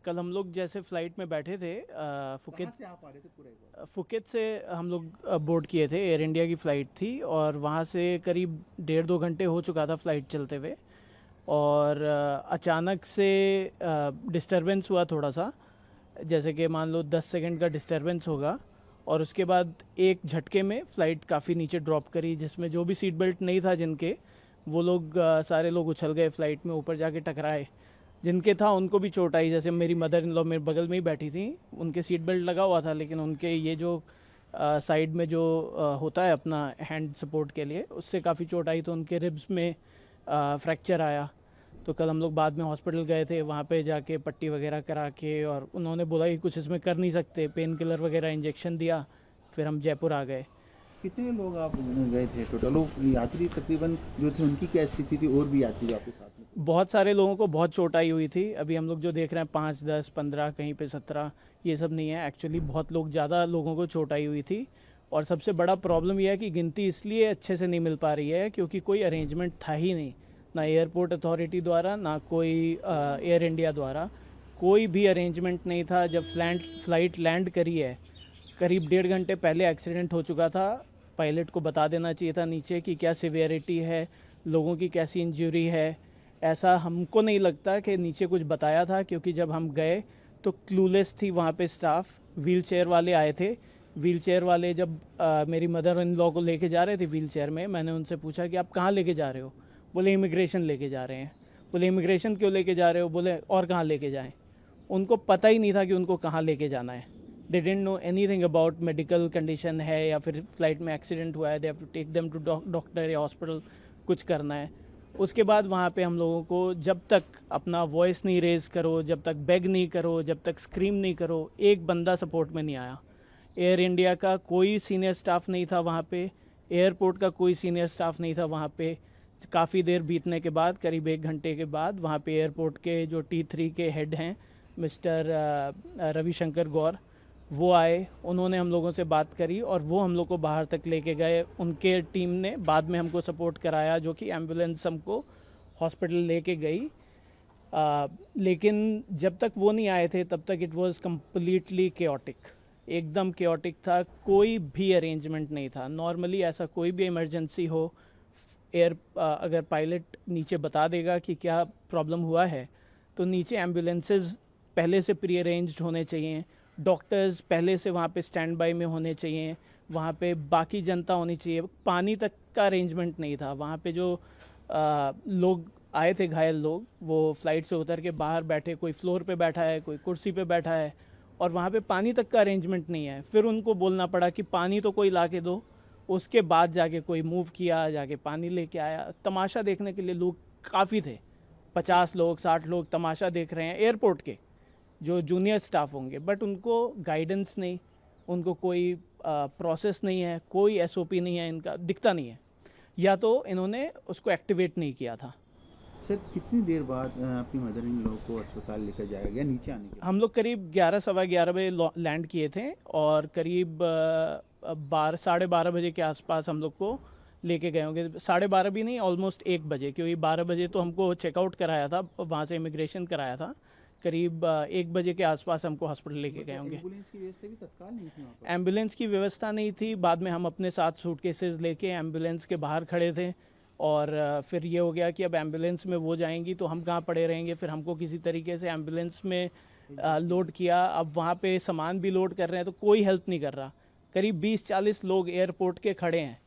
कल हम लोग जैसे फ़्लाइट में बैठे थे कहाँ से आप आ रहे थे पूरा एक बार? फुकेत से हम लोग बोर्ड किए थे। एयर इंडिया की फ़्लाइट थी और वहाँ से करीब 1.5-2 घंटे हो चुका था फ़्लाइट चलते हुए। और अचानक से डिस्टरबेंस हुआ थोड़ा सा, जैसे कि मान लो 10 सेकंड का डिस्टरबेंस होगा। और उसके बाद एक झटके में फ़्लाइट काफ़ी नीचे ड्रॉप करी, जिसमें जो भी सीट बेल्ट नहीं था जिनके, वो लोग सारे लोग उछल गए फ़्लाइट में, ऊपर जाके टकराए। जिनके था उनको भी चोट आई, जैसे मेरी मदर इन लॉ मेरे बगल में ही बैठी थी, उनके सीट बेल्ट लगा हुआ था, लेकिन उनके ये जो साइड में जो होता है अपना हैंड सपोर्ट के लिए, उससे काफ़ी चोट आई, तो उनके रिब्स में फ्रैक्चर आया। तो कल हम लोग बाद में हॉस्पिटल गए थे, वहाँ पे जाके पट्टी वगैरह करा के, और उन्होंने बोला कि कुछ इसमें कर नहीं सकते, पेन किलर वगैरह इंजेक्शन दिया, फिर हम जयपुर आ गए। कितने लोग आप गए थे टोटल? लोग यात्री तकरीबन जो थे उनकी क्या स्थिति थी, और भी यात्री आपके साथ में थे? बहुत सारे लोगों को बहुत चोट आई हुई थी। अभी हम लोग जो देख रहे हैं 5, 10, 15, कहीं पे 17, ये सब नहीं है एक्चुअली। बहुत लोग, ज़्यादा लोगों को चोट आई हुई थी। और सबसे बड़ा प्रॉब्लम यह है कि गिनती इसलिए अच्छे से नहीं मिल पा रही है क्योंकि कोई अरेंजमेंट था ही नहीं, ना एयरपोर्ट अथॉरिटी द्वारा, ना कोई एयर इंडिया द्वारा। कोई भी अरेंजमेंट नहीं था। जब फ़्लाइट लैंड करी है, करीब 1.5 घंटे पहले एक्सीडेंट हो चुका था। पायलट को बता देना चाहिए था नीचे कि क्या सिवियरिटी है, लोगों की कैसी इंजरी है। ऐसा हमको नहीं लगता कि नीचे कुछ बताया था, क्योंकि जब हम गए तो क्लूलेस थी वहाँ पे स्टाफ। व्हील चेयर वाले आए थे। व्हील चेयर वाले जब मेरी मदर इन लॉ को लेके जा रहे थे व्हील चेयर में, मैंने उनसे पूछा कि आप कहाँ लेके जा रहे हो? बोले इमिग्रेशन लेके जा रहे हैं। बोले इमिग्रेशन क्यों लेके जा रहे हो? बोले और कहाँ लेके जाएं? उनको पता ही नहीं था कि उनको कहाँ लेके जाना है। They don't know anything about medical condition है या फिर फ्लाइट में एक्सीडेंट हुआ है, they have to take them to doctor या हॉस्पिटल, कुछ करना है। उसके बाद वहाँ पे हम लोगों को, जब तक अपना वॉइस नहीं रेज़ करो, जब तक बेग नहीं करो, जब तक स्क्रीम नहीं करो, एक बंदा सपोर्ट में नहीं आया। एयर इंडिया का कोई सीनियर स्टाफ नहीं था वहाँ पे, एयरपोर्ट का कोई सीनियर स्टाफ नहीं था वहाँ पे। काफ़ी देर बीतने के बाद, करीब 1 घंटे के बाद, वहाँ पे एयरपोर्ट के जो T3 के हेड हैं, मिस्टर रविशंकर गौर, वो आए। उन्होंने हम लोगों से बात करी और वो हम लोग को बाहर तक लेके गए। उनके टीम ने बाद में हमको सपोर्ट कराया, जो कि एम्बुलेंस हमको हॉस्पिटल लेके गई। लेकिन जब तक वो नहीं आए थे तब तक इट वाज कम्प्लीटली केओटिक, एकदम केओटिक था। कोई भी अरेंजमेंट नहीं था। नॉर्मली ऐसा कोई भी इमरजेंसी हो, अगर पायलट नीचे बता देगा कि क्या प्रॉब्लम हुआ है, तो नीचे एम्बुलेंसेज पहले से प्री अरेंज्ड होने चाहिए, डॉक्टर्स पहले से वहाँ पे स्टैंड बाई में होने चाहिए, वहाँ पे बाकी जनता होनी चाहिए। पानी तक का अरेंजमेंट नहीं था वहाँ पे। जो लोग आए थे, घायल लोग, वो फ्लाइट से उतर के बाहर बैठे, कोई फ्लोर पे बैठा है, कोई कुर्सी पे बैठा है, और वहाँ पे पानी तक का अरेंजमेंट नहीं है। फिर उनको बोलना पड़ा कि पानी तो कोई ला के दो। उसके बाद जाके कोई मूव किया, जाके पानी लेके आया। तमाशा देखने के लिए लोग काफ़ी थे, 50 लोग, 60 लोग तमाशा देख रहे हैं एयरपोर्ट के, जो जूनियर स्टाफ होंगे। बट उनको गाइडेंस नहीं, उनको कोई प्रोसेस नहीं है, कोई एसओपी नहीं है, इनका दिखता नहीं है, या तो इन्होंने उसको एक्टिवेट नहीं किया था। सर, कितनी देर बाद आपकी मदर इन लोग को अस्पताल लेकर जाया गया नीचे आने के बाद? हम लोग करीब 11, सवा 11 बजे लैंड किए थे, और करीब 12, 12:30 बजे के आसपास हम लोग को लेके गए होंगे। 12:30 भी नहीं, ऑलमोस्ट 1 बजे, क्योंकि 12 बजे तो हमको चेकआउट कराया था, वहाँ से इमिग्रेशन कराया था। करीब 1 बजे के आसपास हमको हॉस्पिटल लेके गए होंगे। एम्बुलेंस की व्यवस्था भी तत्काल नहीं थी वहाँ पर? एम्बुलेंस की व्यवस्था नहीं थी। बाद में हम अपने साथ सूटकेसेस लेके एम्बुलेंस के बाहर खड़े थे, और फिर ये हो गया कि अब एम्बुलेंस में वो जाएंगी तो हम कहाँ पड़े रहेंगे। फिर हमको किसी तरीके से एम्बुलेंस में लोड किया। अब वहाँ पे सामान भी लोड कर रहे हैं तो कोई हेल्प नहीं कर रहा। करीब 20-40 लोग एयरपोर्ट के खड़े हैं,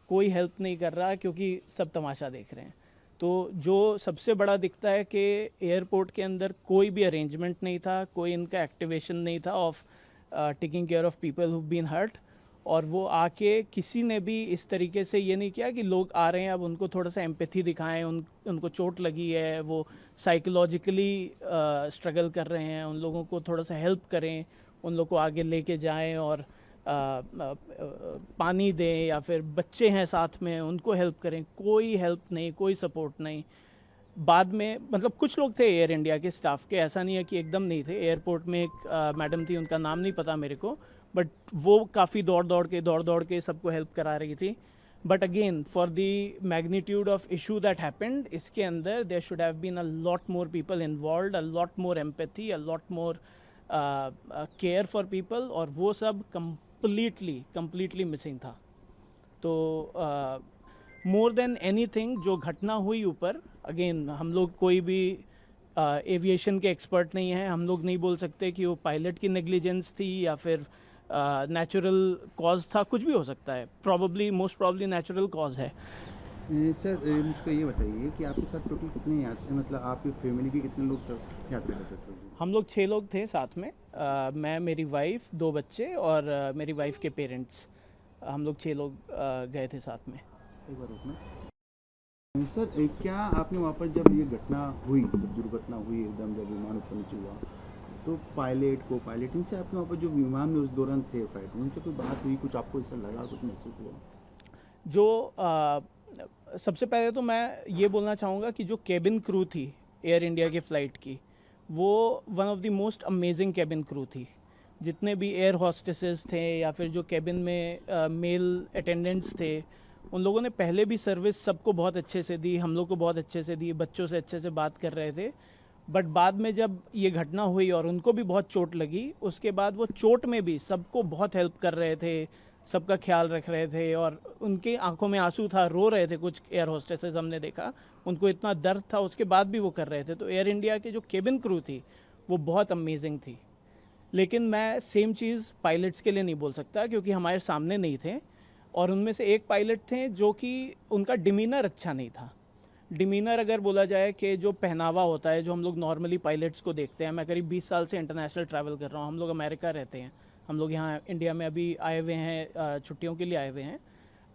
कोई हेल्प नहीं कर रहा, क्योंकि सब तमाशा देख रहे हैं। तो जो सबसे बड़ा दिखता है कि एयरपोर्ट के अंदर कोई भी अरेंजमेंट नहीं था, कोई इनका एक्टिवेशन नहीं था of taking care of people who been hurt. और वो आके किसी ने भी इस तरीके से ये नहीं किया कि लोग आ रहे हैं अब उनको थोड़ा सा एम्पैथी दिखाएं, उनको चोट लगी है, वो साइकोलॉजिकली स्ट्रगल कर रहे हैं, उन लोगों को थोड़ा सा हेल्प करें, उन लोग को आगे लेके जाएं, और पानी दें, या फिर बच्चे हैं साथ में उनको हेल्प करें। कोई हेल्प नहीं, कोई सपोर्ट नहीं। बाद में मतलब कुछ लोग थे एयर इंडिया के स्टाफ के, ऐसा नहीं है कि एकदम नहीं थे। एयरपोर्ट में एक मैडम थी, उनका नाम नहीं पता मेरे को, बट वो काफ़ी दौड़ दौड़ के सबको हेल्प करा रही थी। But again for the magnitude of issue that happened, इसके अंदर there should have been a lot more people involved, a lot more empathy, a lot more care for people, और वो सब कंप्लीटली मिसिंग था. तो मोर देन एनीथिंग जो घटना हुई ऊपर, अगेन हम लोग कोई भी एविएशन के एक्सपर्ट नहीं हैं, हम लोग नहीं बोल सकते कि वो पायलट की नेग्लिजेंस थी या फिर नेचुरल कॉज था, कुछ भी हो सकता है. मोस्ट प्रॉब्ली नेचुरल कॉज है. सर मुझको ये बताइए कि आपके साथ टोटल कितने यात्री, मतलब आपकी फैमिली के कितने लोग सब यात्रा करते थे? हम लोग 6 लोग थे साथ में. मैं, मेरी वाइफ, 2 बच्चे और मेरी वाइफ के पेरेंट्स. हम लोग 6 लोग गए थे साथ में. एक बार रुकना सर. क्या आपने वहाँ पर जब ये घटना हुई, जब दुर्घटना हुई एकदम, जब विमान ऊपर नीचे हुआ, तो पायलट को पायलट इनसे आपके वहाँ पर जो विमान में उस दौरान थे फ्लाइट, उनसे कोई बात हुई, कुछ आपको ऐसा लगा, कुछ महसूस हुआ? जो सबसे पहले तो मैं ये बोलना चाहूँगा कि जो केबिन क्रू थी एयर इंडिया के फ़्लाइट की, वो one of the most amazing cabin crew थी. जितने भी एयर हॉस्टेसेस थे या फिर जो केबिन में मेल अटेंडेंट्स थे, उन लोगों ने पहले भी सर्विस सबको बहुत अच्छे से दी, हम लोग को बहुत अच्छे से दी, बच्चों से अच्छे से बात कर रहे थे. बट बाद में जब ये घटना हुई और उनको भी बहुत चोट लगी, उसके बाद वो चोट में भी सबको बहुत हेल्प कर रहे थे, सबका ख्याल रख रहे थे, और उनकी आंखों में आंसू था, रो रहे थे. कुछ एयर होस्टेसेस हमने देखा, उनको इतना दर्द था, उसके बाद भी वो कर रहे थे. तो एयर इंडिया के जो केबिन क्रू थी वो बहुत अमेजिंग थी. लेकिन मैं सेम चीज़ पायलट्स के लिए नहीं बोल सकता, क्योंकि हमारे सामने नहीं थे. और उनमें से एक पायलट थे जो कि उनका डिमीनर अच्छा नहीं था. डिमीनर अगर बोला जाए कि जो पहनावा होता है, जो हम लोग नॉर्मली पायलट्स को देखते हैं. मैं करीब 20 साल से इंटरनेशनल ट्रैवल कर रहा हूँ. हम लोग अमेरिका रहते हैं, हम लोग यहाँ इंडिया में अभी आए हुए हैं, छुट्टियों के लिए आए हुए हैं.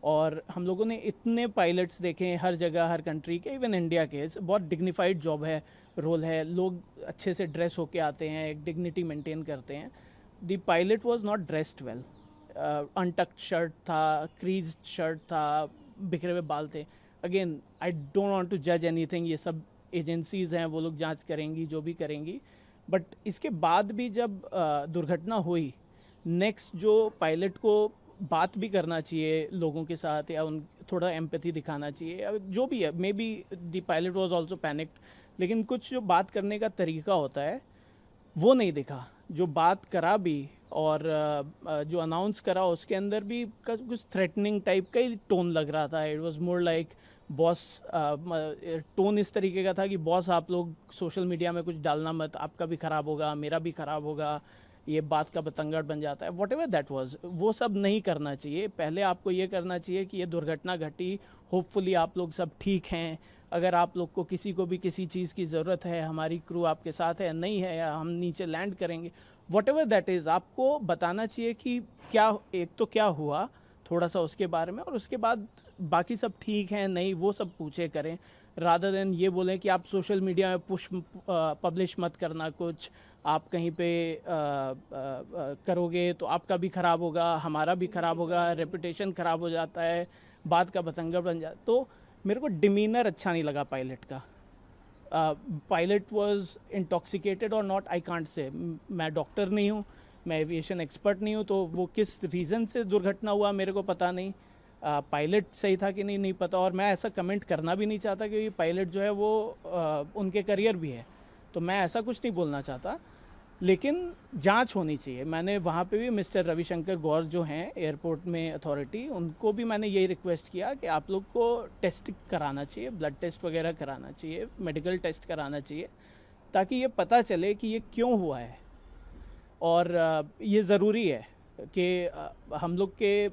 और हम लोगों ने इतने पायलट्स देखे हैं हर जगह, हर कंट्री के, इवन इंडिया के. बहुत डिग्निफाइड जॉब है, रोल है, लोग अच्छे से ड्रेस होके आते हैं, एक डिग्निटी मेंटेन करते हैं. The pilot was not dressed well. Untucked shirt था, क्रीज शर्ट था, बिखरे हुए बाल थे. Again I don't want to जज एनीथिंग, ये सब एजेंसीज़ हैं, वो लोग जांच करेंगी, जो भी करेंगी. बट इसके बाद भी जब दुर्घटना हुई, नेक्स्ट जो पायलट को बात भी करना चाहिए लोगों के साथ, या उन थोड़ा एम्पैथी दिखाना चाहिए, जो भी है. May be the pilot was also panicked, लेकिन कुछ जो बात करने का तरीका होता है वो नहीं दिखा. जो बात करा भी और जो अनाउंस करा, उसके अंदर भी कुछ थ्रेटनिंग टाइप का ही टोन लग रहा था. It was more like boss. Tone इस तरीके का था कि बॉस, आप लोग सोशल मीडिया में कुछ डालना मत, आपका भी ख़राब होगा, मेरा भी ख़राब होगा, ये बात का बतंगड़ बन जाता है. वॉट एवर दैट वॉज, वो सब नहीं करना चाहिए. पहले आपको ये करना चाहिए कि ये दुर्घटना घटी, होपफुली आप लोग सब ठीक हैं. अगर आप लोग को किसी को भी किसी चीज़ की ज़रूरत है, हमारी क्रू आपके साथ है, नहीं है, या हम नीचे लैंड करेंगे, वॉट एवर दैट इज़, आपको बताना चाहिए कि क्या, एक तो क्या हुआ थोड़ा सा उसके बारे में, और उसके बाद बाकी सब ठीक है नहीं, वो सब पूछे करें. रादर देन ये बोलें कि आप सोशल मीडिया में पब्लिश मत करना कुछ, आप कहीं पे करोगे तो आपका भी ख़राब होगा, हमारा भी ख़राब होगा, रेपुटेशन ख़राब हो जाता है, बात का बतंगड़ बन जाता. तो मेरे को डिमीनर अच्छा नहीं लगा पायलट का. पायलट वॉज इंटॉक्सिकेटेड और नॉट, आई कांट से. मैं डॉक्टर नहीं हूँ, मैं एविएशन एक्सपर्ट नहीं हूँ, तो वो किस रीज़न से दुर्घटना हुआ मेरे को पता नहीं. पायलट सही था कि नहीं पता, और मैं ऐसा कमेंट करना भी नहीं चाहता, क्योंकि पायलट जो है वो उनके करियर भी है, तो मैं ऐसा कुछ नहीं बोलना चाहता. लेकिन जांच होनी चाहिए. मैंने वहाँ पे भी मिस्टर रविशंकर गौर जो हैं एयरपोर्ट में अथॉरिटी, उनको भी मैंने यही रिक्वेस्ट किया कि आप लोग को टेस्ट कराना चाहिए, ब्लड टेस्ट वगैरह कराना चाहिए, मेडिकल टेस्ट कराना चाहिए, ताकि ये पता चले कि ये क्यों हुआ है. और ये ज़रूरी है कि हम लोग के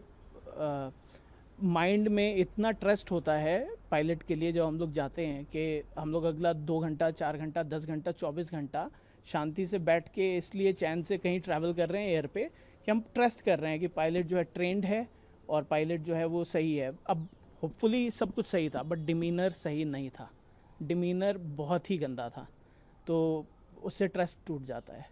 माइंड में इतना ट्रस्ट होता है पायलट के लिए, जब हम लोग जाते हैं, कि हम लोग अगला 2 घंटा, 4 घंटा, 10 घंटा, 24 घंटा शांति से बैठ के इसलिए चैन से कहीं ट्रैवल कर रहे हैं एयर पे, कि हम ट्रस्ट कर रहे हैं कि पायलट जो है ट्रेंड है और पायलट जो है वो सही है. अब होपफुली सब कुछ सही था, बट डिमीनर सही नहीं था. डिमीनर बहुत ही गंदा था, तो उससे ट्रस्ट टूट जाता है.